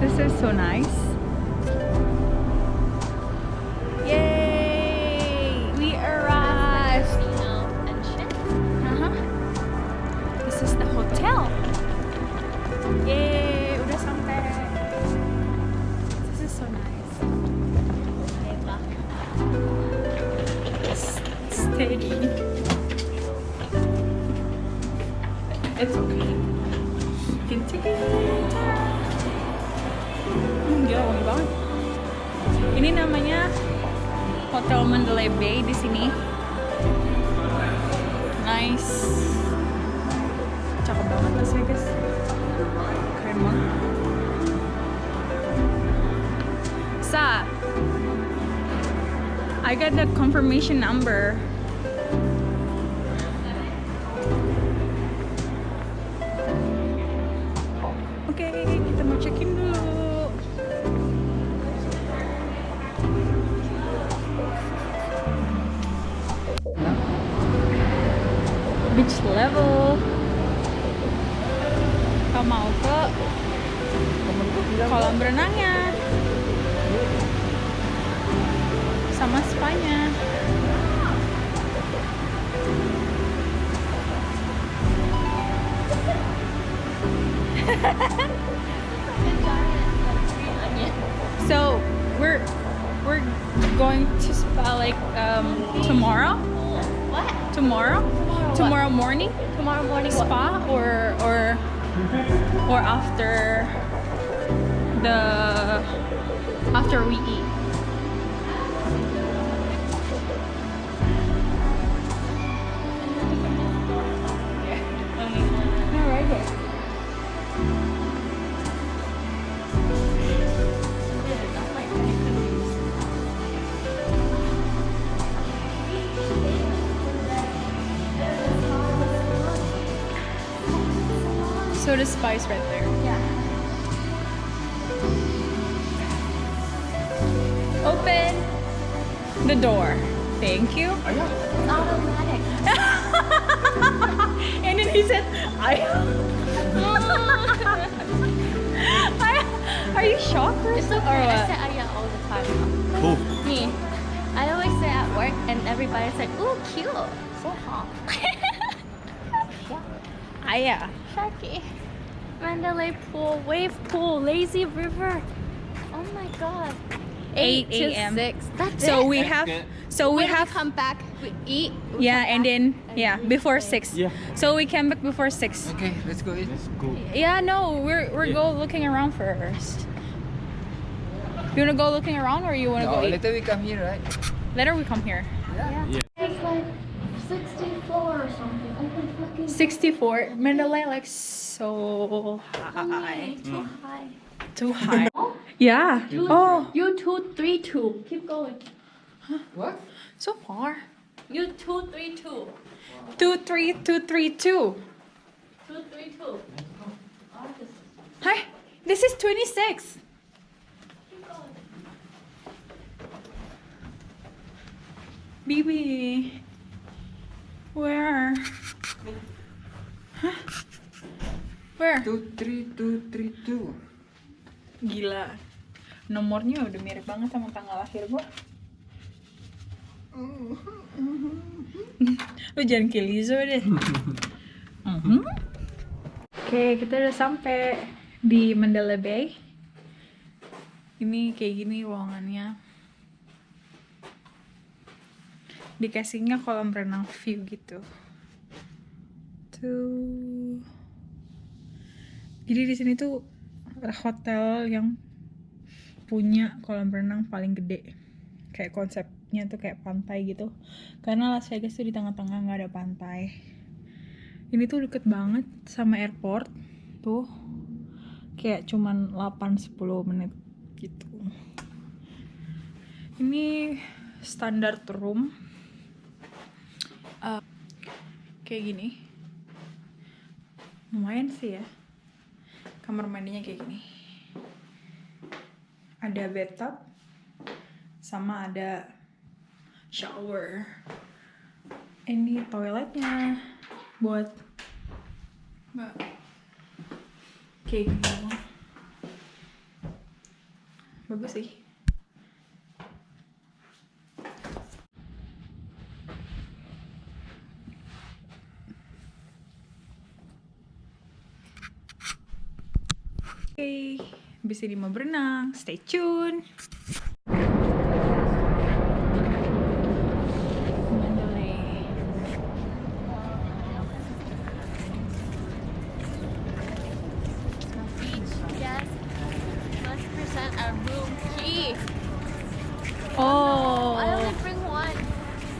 This is so nice. Yay! We arrived. This is the hotel. Yay! Udah sampai. This is so nice. Steady. It's okay. You can take it. Gila, wangi banget. Ini namanya Hotel Mandalay Bay di sini. Nice. Cakep banget Las Vegas. Keren banget. Sa, I got the confirmation number. Oke, kita mau check-in dulu. Beach level. Kita mau ke kolam berenangnya sama spanya. So we're going to spa like tomorrow. What? Tomorrow morning. Tomorrow morning Spa or after we eat. No, right here. So the spa is right there. Yeah. Open the door. Thank you. It's automatic. And then he said, Are you shocked or It's okay. or I what? say "Aya" all the time. Oh, Me. I always say at work and everybody's like, "Ooh, cute. So hot." Aya. Sharky. Mandalay pool, wave pool, lazy river. Oh my god. 8 to a.m. 6. That's So it. we That's have good. we When have we come back, we eat. we yeah, come and back, then and before we 6. Yeah. So we came back before 6. okay, let's go in. Let's go. Yeah, no, we're Yeah. go looking around first. You wanna go looking around or you wanna No, go eat? later we come here, right? Later we come here. Yeah. It's like 64 or something. I can fucking 64. Mandalay like so high. too high. Too high. Yeah. Oh, You 232. Keep going. What? so far. You 232. 23232. 232. Hi. This is 26. Keep going. Bibi. Where? Huh? Where? 23232. Gila. Nomornya udah mirip banget sama tanggal lahir gua. Lu jangan kilizo deh. Oke, kita udah sampai di Mandalay Bay. Ini kayak gini ruangannya. Dikasihnya kolam renang view gitu. Tuh. Jadi di sini tuh hotel yang punya kolam renang paling gede. Kayak konsepnya tuh kayak pantai gitu. Karena Las Vegas tuh di tengah-tengah nggak ada pantai. Ini tuh deket banget sama airport. Tuh. Kayak cuman 8-10 menit gitu. Ini standar room. Kayak gini. Lumayan sih ya. Kamar mandinya kayak gini. Ada bathtub sama ada shower. Ini toiletnya buat kayak gini. bagus sih. Oke, habis ini mau berenang. Stay tune. Mandalay. Each guest must present a room key. Oh, I only bring one.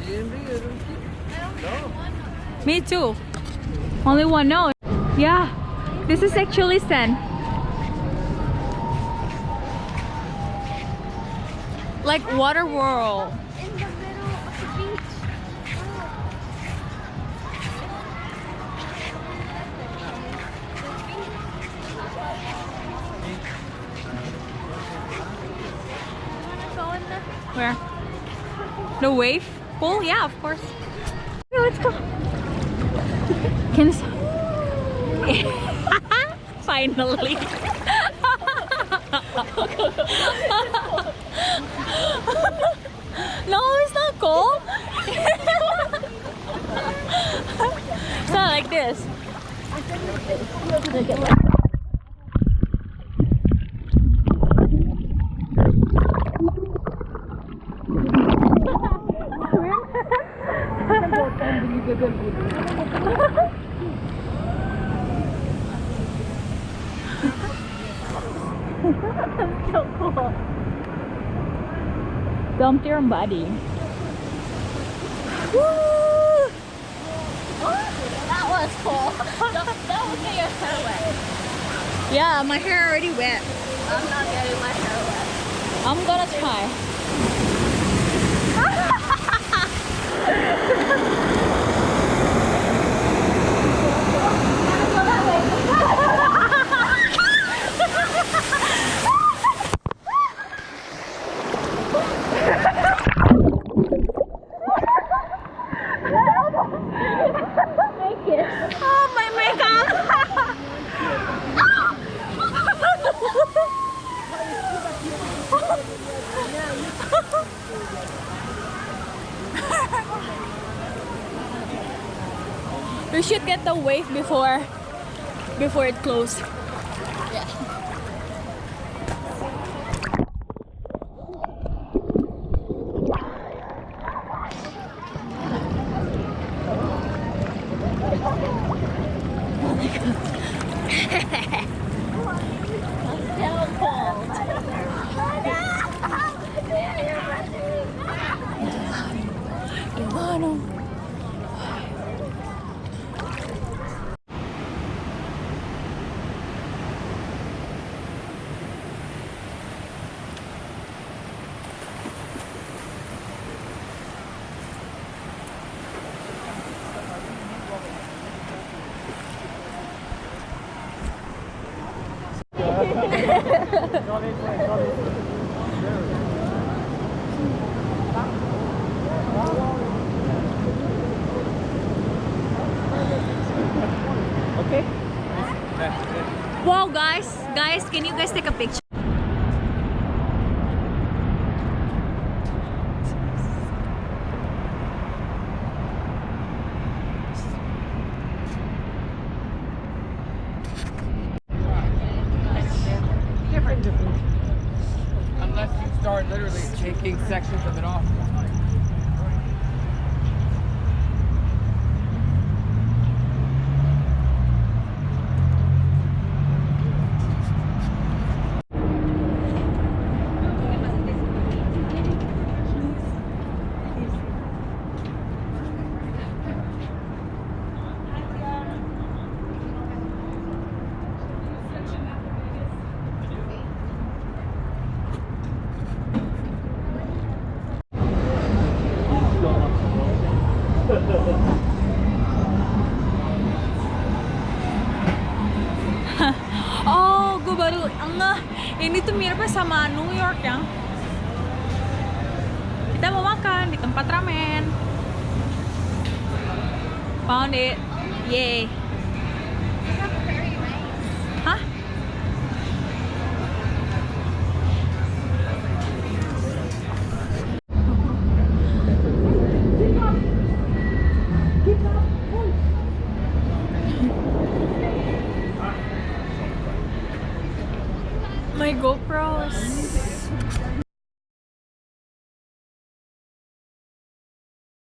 You didn't bring a room key? I only bring one. me too. Only one. No. Yeah, this is actually sand. Like water world. In the middle of the beach. You wanna go in the Where? The wave pool? Yeah, of course. Okay, let's go. Can finally. No, it's not cold. It's not like this. So cool. Dump your body. Woo! That was cool. That will get your hair wet. Yeah, my hair already wet. I'm not getting my hair wet. I'm gonna try. Oh, my makeup! We should get the wave before it closes. Yeah. So cold. Gimana? Okay. Wow, guys, can you guys take a picture? Different. Unless you start literally taking sections of it off. Oh, gue baru ngeh. Ini tuh miripnya sama New York ya. Kita mau makan di tempat ramen. Found it. Yay. Hah? my GoPros.